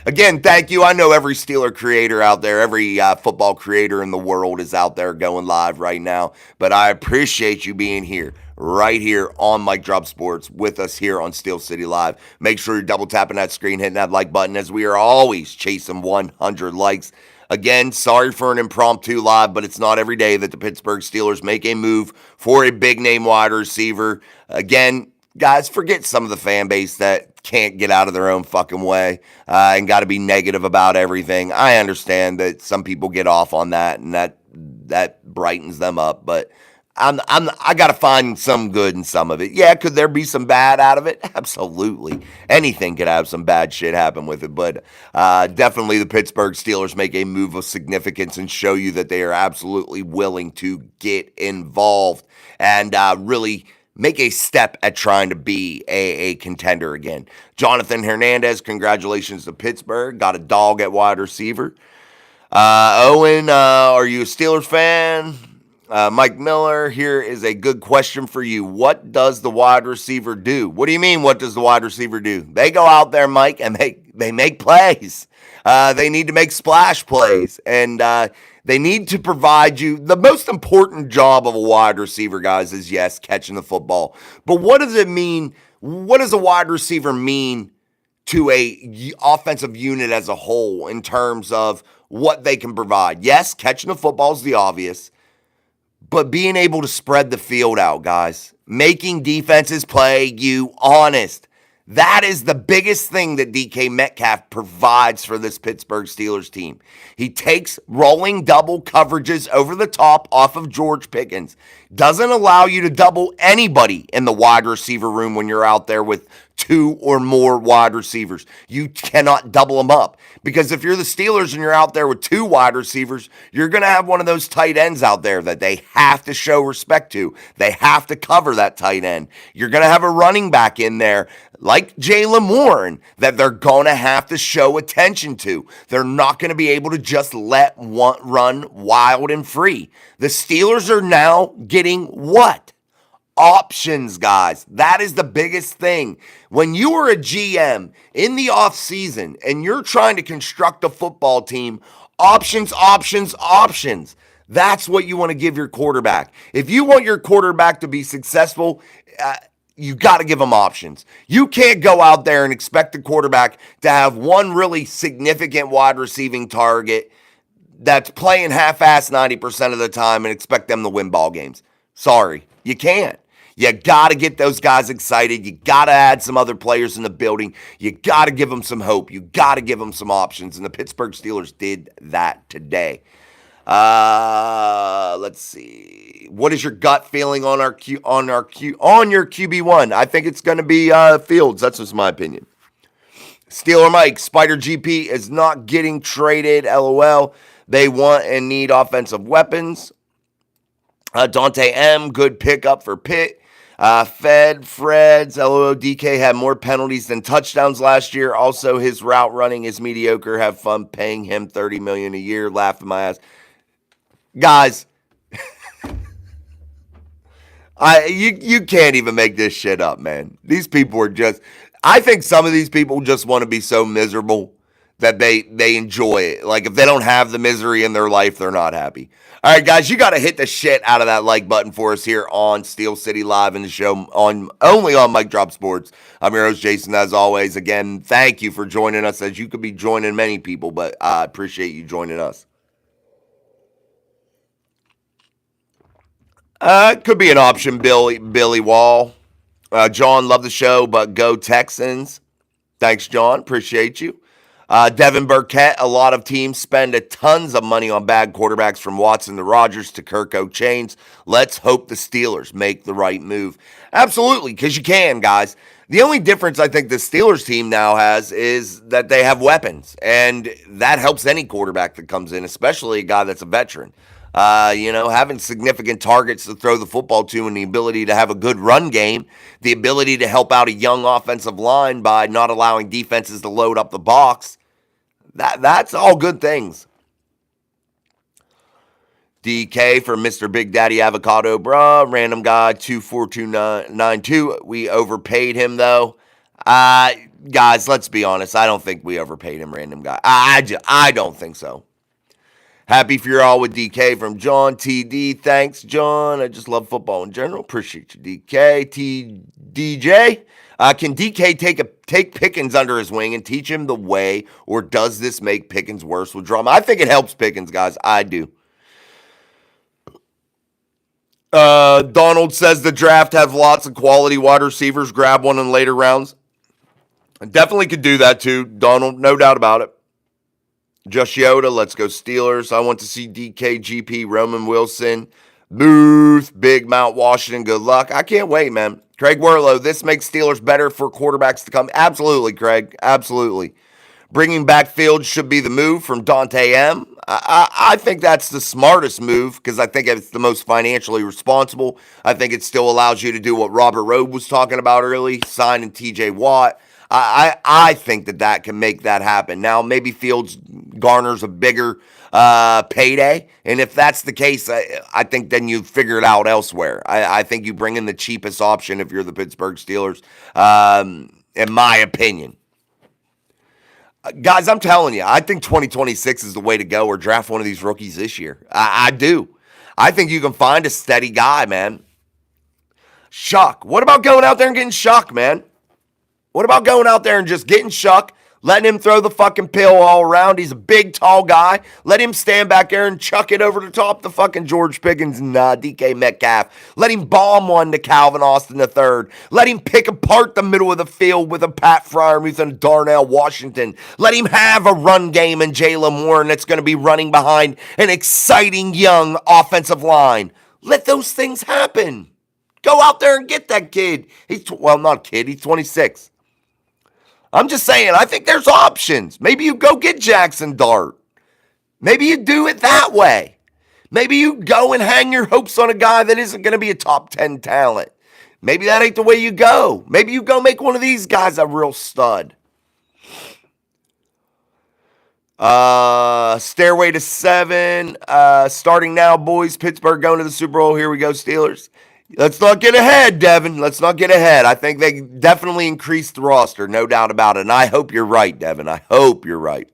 Again, thank you. I know every Steeler creator out there, every football creator in the world is out there going live right now. But I appreciate you being here, right here on Mic Drop Sports with us here on Steel City Live. Make sure you're double tapping that screen, hitting that like button, as we are always chasing 100 likes. Again, sorry for an impromptu live, but it's not every day that the Pittsburgh Steelers make a move for a big-name wide receiver. Again, guys, forget some of the fan base that can't get out of their own fucking way and got to be negative about everything. I understand that some people get off on that, and that brightens them up, but I got to find some good in some of it. Yeah, could there be some bad out of it? Absolutely. Anything could have some bad shit happen with it, but definitely the Pittsburgh Steelers make a move of significance and show you that they are absolutely willing to get involved and really make a step at trying to be a contender again. Jonathan Hernandez, congratulations to Pittsburgh. Got a dog at wide receiver. Owen, are you a Steelers fan? Mike Miller, here is a good question for you. What does the wide receiver do? What do you mean, what does the wide receiver do? They go out there, Mike, and they make plays. They need to make splash plays. And they need to provide you the most important job of a wide receiver, guys, is yes, catching the football. But what does it mean? What does a wide receiver mean to a offensive unit as a whole in terms of what they can provide? Yes, catching the football is the obvious, but being able to spread the field out, guys, making defenses play you honest. That is the biggest thing that DK Metcalf provides for this Pittsburgh Steelers team. He takes rolling double coverages over the top off of George Pickens. Doesn't allow you to double anybody in the wide receiver room when you're out there with two or more wide receivers. You cannot double them up, because if you're the Steelers and you're out there with two wide receivers, you're going to have one of those tight ends out there that they have to show respect to. They have to cover that tight end. You're going to have a running back in there like Jaylen Warren that they're going to have to show attention to. They're not going to be able to just let one run wild and free. The Steelers are now getting what? options, guys. That is the biggest thing. When you are a GM in the offseason and you're trying to construct a football team, options, options, options. That's what you want to give your quarterback. If you want your quarterback to be successful, you got to give them options. You can't go out there and expect the quarterback to have one really significant wide receiving target that's playing half-ass 90% of the time and expect them to win ball games. Sorry, you can't. You got to get those guys excited. You got to add some other players in the building. You got to give them some hope. You got to give them some options. And the Pittsburgh Steelers did that today. Let's see. What is your gut feeling on your QB1? I think it's going to be Fields. That's just my opinion. Steeler Mike, Spider GP is not getting traded. LOL. They want and need offensive weapons. Dante M, good pickup for Pitt. Freds, LOL. DK had more penalties than touchdowns last year. Also, his route running is mediocre. Have fun paying him $30 million a year. Laughing my ass. Guys, you can't even make this shit up, man. These people are just, I think some of these people just want to be so miserable that they enjoy it. Like if they don't have the misery in their life, they're not happy. All right, guys, you got to hit the shit out of that like button for us here on Steel City Live in the show only on Mic Drop Sports. I'm your host, Jason, as always. Again, thank you for joining us, as you could be joining many people, but I appreciate you joining us. Could be an option, Billy Wall. John, love the show, but go Texans. Thanks, John. Appreciate you. Devin Burkett, a lot of teams spend tons of money on bad quarterbacks, from Watson to Rodgers to Kirk Chains. Let's hope the Steelers make the right move. Absolutely, because you can, guys. The only difference I think the Steelers team now has is that they have weapons, and that helps any quarterback that comes in, especially a guy that's a veteran. Having significant targets to throw the football to, and the ability to have a good run game, the ability to help out a young offensive line by not allowing defenses to load up the box, that's all good things. DK for Mr. Big Daddy Avocado, bruh. Random guy 24292. We overpaid him though. Guys, let's be honest. I don't think we overpaid him, random guy. I don't think so. Happy for you all with DK from John TD. Thanks, John. I just love football in general. Appreciate you, DK. DJ. Can DK take Pickens under his wing and teach him the way, or does this make Pickens worse with drama? I think it helps Pickens, guys. I do. Donald says the draft has lots of quality wide receivers. Grab one in later rounds. I definitely could do that too, Donald. No doubt about it. Just Yoda, let's go Steelers. I want to see DK, GP, Roman Wilson, Booth, Big Mount Washington. Good luck. I can't wait, man. Craig Werlow, this makes Steelers better for quarterbacks to come. Absolutely, Craig. Absolutely. Bringing back Fields should be the move from Dante M. I think that's the smartest move because I think it's the most financially responsible. I think it still allows you to do what Robert Rowe was talking about early, signing TJ Watt. I think that can make that happen. Now, maybe Fields garners a bigger payday, and if that's the case, I think then you figure it out elsewhere. I think you bring in the cheapest option if you're the Pittsburgh Steelers, in my opinion. Guys, I'm telling you, I think 2026 is the way to go, or draft one of these rookies this year. I do. I think you can find a steady guy, man. Shuck. What about going out there and getting Shuck, man? What about going out there and just getting Shuck, letting him throw the fucking pill all around? He's a big, tall guy. Let him stand back there and chuck it over the top the fucking George Pickens and DK Metcalf. Let him bomb one to Calvin Austin III. Let him pick apart the middle of the field with a Pat Freiermuth and Darnell Washington. Let him have a run game in Jalen Warren that's going to be running behind an exciting young offensive line. Let those things happen. Go out there and get that kid. Not kid, he's 26. I'm just saying, I think there's options. Maybe you go get Jackson Dart. Maybe you do it that way. Maybe you go and hang your hopes on a guy that isn't going to be a top 10 talent. Maybe that ain't the way you go. Maybe you go make one of these guys a real stud. Stairway to 7. Starting now, boys. Pittsburgh going to the Super Bowl. Here we go, Steelers. Let's not get ahead, Devin. Let's not get ahead. I think they definitely increased the roster, no doubt about it. And I hope you're right, Devin. I hope you're right.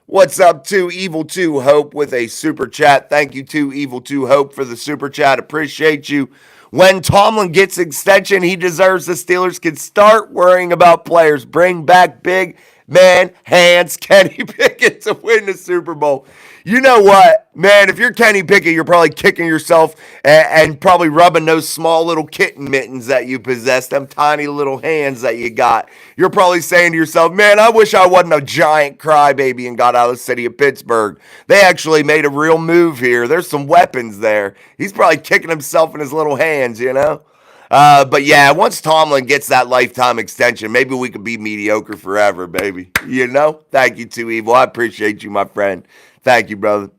What's up to Evil 2 Hope with a super chat? Thank you to Evil 2 Hope for the super chat. Appreciate you. When Tomlin gets extension, he deserves. The Steelers can start worrying about players. Bring back big man hands Kenny Pickett to win the Super Bowl. You know what, man? If you're Kenny Pickett, you're probably kicking yourself and probably rubbing those small little kitten mittens that you possess, them tiny little hands that you got. You're probably saying to yourself, man, I wish I wasn't a giant crybaby and got out of the city of Pittsburgh. They actually made a real move here. There's some weapons there. He's probably kicking himself in his little hands, you know? But yeah, once Tomlin gets that lifetime extension, maybe we could be mediocre forever, baby. You know? Thank you, Too Evil. I appreciate you, my friend. Thank you, brother.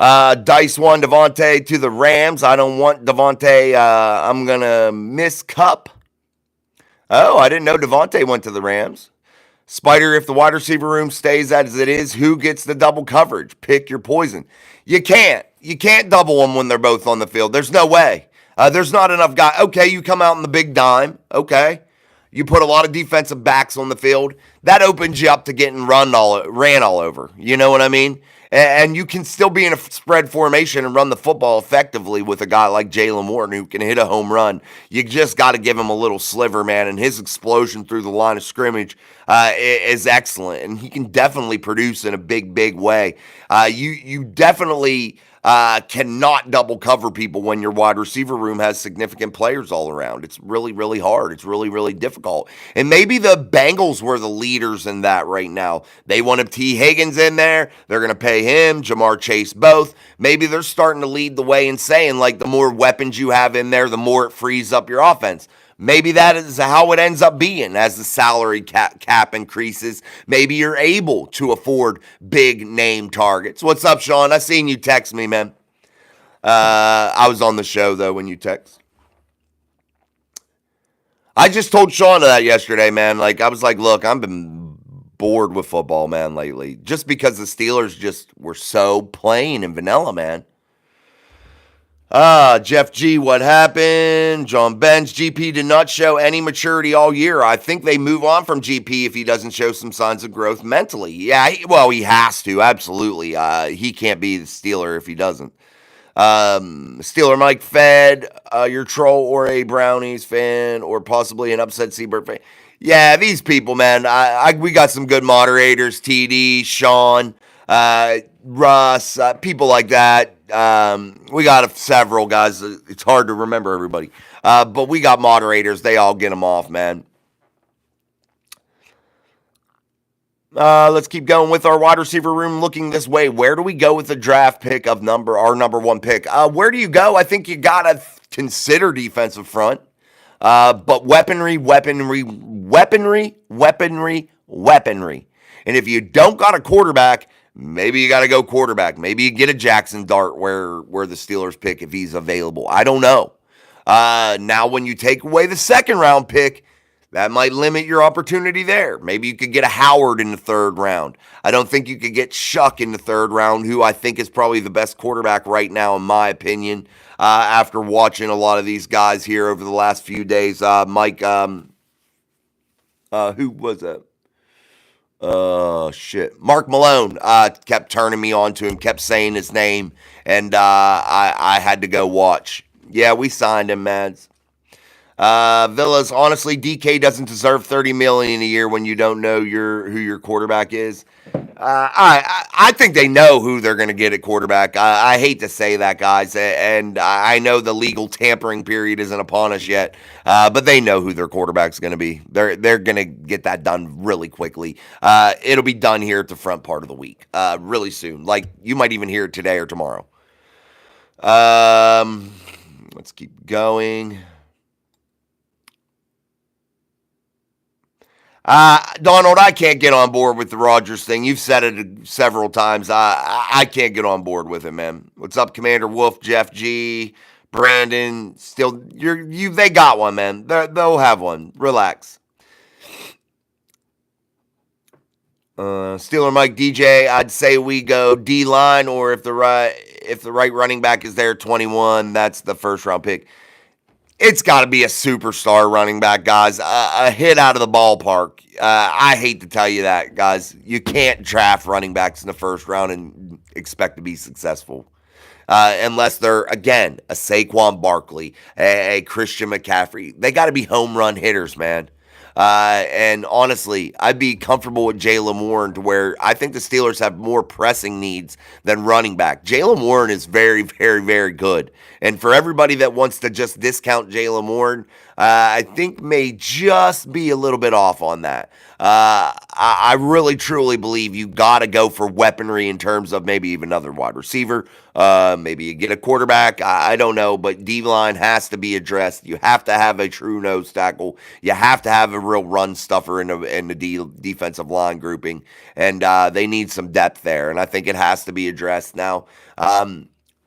Dice one Devontae to the Rams. I don't want Devontae. I'm going to miss Cup. Oh, I didn't know Devontae went to the Rams. Spider, if the wide receiver room stays as it is, who gets the double coverage? Pick your poison. You can't. You can't double them when they're both on the field. There's no way. There's not enough guys. Okay, you come out in the big dime. Okay. You put a lot of defensive backs on the field. That opens you up to getting ran all over. You know what I mean? And you can still be in a spread formation and run the football effectively with a guy like Jalen Warren who can hit a home run. You just got to give him a little sliver, man. And his explosion through the line of scrimmage is excellent. And he can definitely produce in a big, big way. You definitely cannot double cover people when your wide receiver room has significant players all around. It's really, really hard. It's really, really difficult. And maybe the Bengals were the leaders in that right now. They wanted T. Higgins in there. They're going to pay him, Jamar Chase, both. Maybe they're starting to lead the way and saying, like, the more weapons you have in there, the more it frees up your offense. Maybe that is how it ends up being as the salary cap increases. Maybe you're able to afford big name targets. What's up, Sean? I seen you text me, man. I was on the show, though, when you text. I just told Sean that yesterday, man. Like, I was like, look, I've been bored with football, man, lately. Just because the Steelers just were so plain and vanilla, man. Jeff G, what happened? John Benz, GP did not show any maturity all year. I think they move on from GP if he doesn't show some signs of growth mentally. Yeah, he has to, absolutely. He can't be the Steeler if he doesn't. Steeler Mike Fed, your troll or a Brownies fan or possibly an upset Seabird fan. Yeah, these people, man. We got some good moderators, TD, Sean, Russ, people like that. We got several guys. It's hard to remember everybody. But we got moderators. They all get them off, man. Let's keep going with our wide receiver room looking this way. Where do we go with the draft pick of our number one pick? Where do you go? I think you got to consider defensive front. But weaponry. And if you don't got a quarterback, maybe you got to go quarterback. Maybe you get a Jackson Dart where the Steelers pick if he's available. I don't know. Now, when you take away the second round pick, that might limit your opportunity there. Maybe you could get a Howard in the third round. I don't think you could get Shuck in the third round, who I think is probably the best quarterback right now, in my opinion, after watching a lot of these guys here over the last few days. Mike, who was that? Mark Malone kept turning me on to him, kept saying his name, and I had to go watch. Yeah, we signed him, Mads. Villas, honestly, DK doesn't deserve $30 million a year when you don't know who your quarterback is. I think they know who they're going to get at quarterback. I hate to say that, guys, and I know the legal tampering period isn't upon us yet, but they know who their quarterback's going to be. They're going to get that done really quickly. It'll be done here at the front part of the week, really soon. Like, you might even hear it today or tomorrow. Let's keep going. Donald, I can't get on board with the Rodgers thing. You've said it several times. I can't get on board with it, man. What's up, Commander Wolf, Jeff G, Brandon? Still, they got one, man. They'll have one. Relax. Steeler Mike DJ, I'd say we go D line, or if the right running back is there, 21, that's the first round pick. It's got to be a superstar running back, guys. A hit out of the ballpark. I hate to tell you that, guys. You can't draft running backs in the first round and expect to be successful. Unless they're, again, a Saquon Barkley, a Christian McCaffrey. They got to be home run hitters, man. And honestly, I'd be comfortable with Jaylen Warren, to where I think the Steelers have more pressing needs than running back. Jaylen Warren is very, very, very good. And for everybody that wants to just discount Jaylen Warren, I think may just be a little bit off on that. I really, truly believe you got to go for weaponry in terms of maybe even another wide receiver. Maybe you get a quarterback. I don't know, but D-line has to be addressed. You have to have a true nose tackle. You have to have a real run stuffer in the defensive line grouping, and they need some depth there, and I think it has to be addressed now.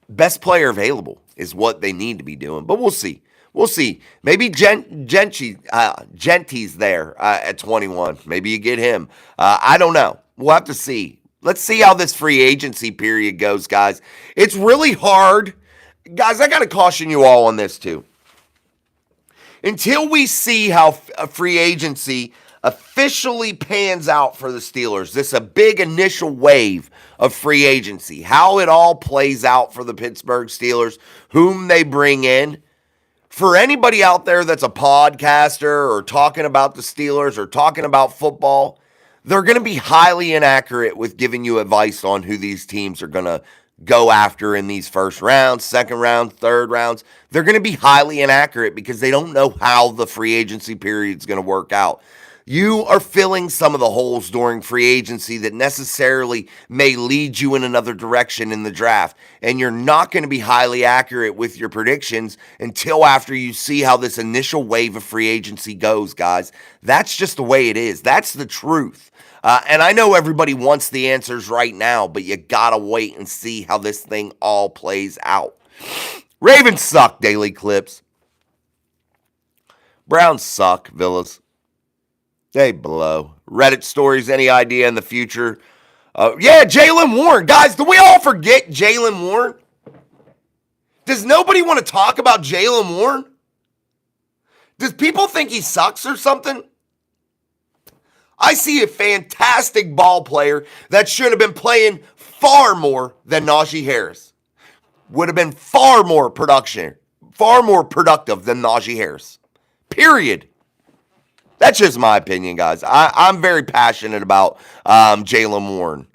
Best player available is what they need to be doing, but we'll see. We'll see. Maybe Gentry's there at 21. Maybe you get him. I don't know. We'll have to see. Let's see how this free agency period goes, guys. It's really hard. Guys, I got to caution you all on this too. Until we see how free agency officially pans out for the Steelers, this is a big initial wave of free agency, how it all plays out for the Pittsburgh Steelers, whom they bring in. For anybody out there that's a podcaster or talking about the Steelers or talking about football, they're going to be highly inaccurate with giving you advice on who these teams are going to go after in these first rounds, second round, third rounds. They're going to be highly inaccurate because they don't know how the free agency period is going to work out. You are filling some of the holes during free agency that necessarily may lead you in another direction in the draft. And you're not going to be highly accurate with your predictions until after you see how this initial wave of free agency goes, guys. That's just the way it is. That's the truth. And I know everybody wants the answers right now, but you got to wait and see how this thing all plays out. Ravens suck, Daily Clips. Browns suck, Villas. They blow. Reddit stories, any idea in the future? Yeah, Jaylen Warren. Guys, do we all forget Jaylen Warren? Does nobody want to talk about Jaylen Warren? Does people think he sucks or something? I see a fantastic ball player that should have been playing far more than Najee Harris. Would have been far more productive than Najee Harris. Period. That's just my opinion, guys. I'm very passionate about Jaylen Warren.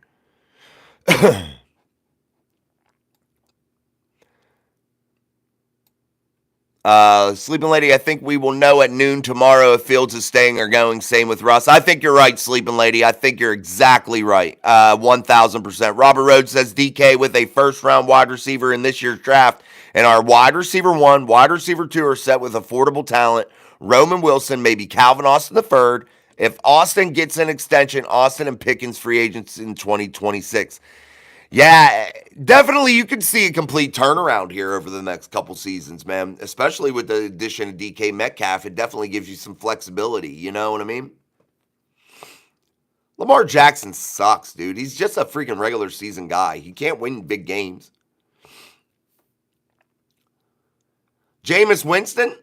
Sleeping Lady, I think we will know at noon tomorrow if Fields is staying or going. Same with Russ. I think you're right, Sleeping Lady. I think you're exactly right. 1,000%. Robert Rhodes says DK with a first-round wide receiver in this year's draft. And our wide receiver 1, wide receiver 2 are set with affordable talent. Roman Wilson, maybe Calvin Austin III. If Austin gets an extension, Austin and Pickens free agents in 2026. Yeah, definitely you could see a complete turnaround here over the next couple seasons, man. Especially with the addition of DK Metcalf. It definitely gives you some flexibility, you know what I mean? Lamar Jackson sucks, dude. He's just a freaking regular season guy. He can't win big games. Jameis Winston?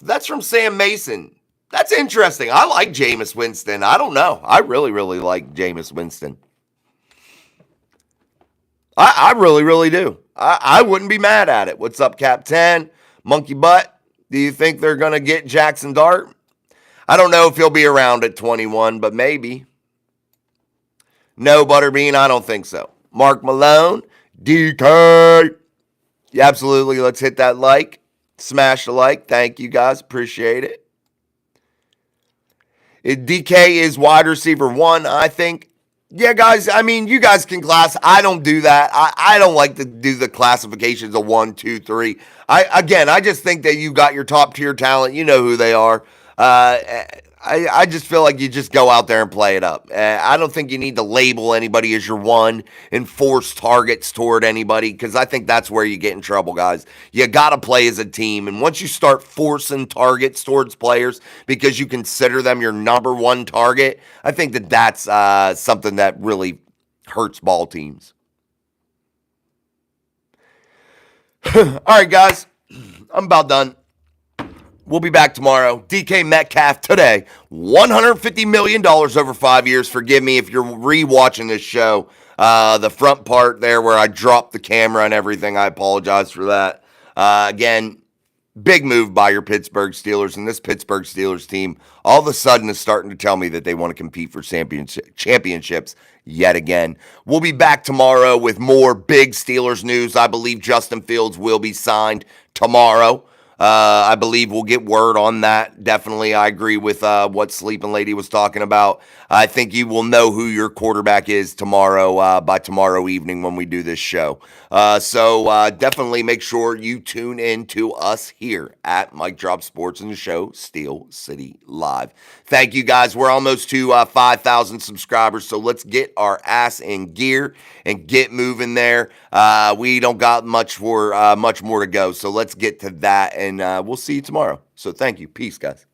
That's from Sam Mason. That's interesting. I like Jameis Winston. I don't know. I really, really like Jameis Winston. I really, really do. I wouldn't be mad at it. What's up, Cap 10? Monkey Butt? Do you think they're going to get Jackson Dart? I don't know if he'll be around at 21, but maybe. No, Butterbean, I don't think so. Mark Malone? DK? Yeah, absolutely. Let's hit that like. Smash the like. Thank you, guys. Appreciate it. DK is wide receiver 1, I think. Yeah, guys, I mean, you guys can class. I don't do that. I don't like to do the classifications of 1, 2, 3. I just think that you got your top tier talent. You know who they are. I just feel like you just go out there and play it up. I don't think you need to label anybody as your one and force targets toward anybody, because I think that's where you get in trouble, guys. You got to play as a team. And once you start forcing targets towards players because you consider them your number one target, I think that that's something that really hurts ball teams. All right, guys, I'm about done. We'll be back tomorrow. DK Metcalf today. $150 million over 5 years. Forgive me if you're re-watching this show. The front part there where I dropped the camera and everything, I apologize for that. Again, big move by your Pittsburgh Steelers. And this Pittsburgh Steelers team all of a sudden is starting to tell me that they want to compete for championships yet again. We'll be back tomorrow with more big Steelers news. I believe Justin Fields will be signed tomorrow. I believe we'll get word on that. Definitely, I agree with what Sleeping Lady was talking about. I think you will know who your quarterback is tomorrow by tomorrow evening when we do this show. So definitely make sure you tune in to us here at Mike Drop Sports and the show Steel City Live. Thank you, guys. We're almost to 5,000 subscribers, so let's get our ass in gear and get moving there. We don't got much more to go, so let's get to that, and we'll see you tomorrow. So thank you. Peace, guys.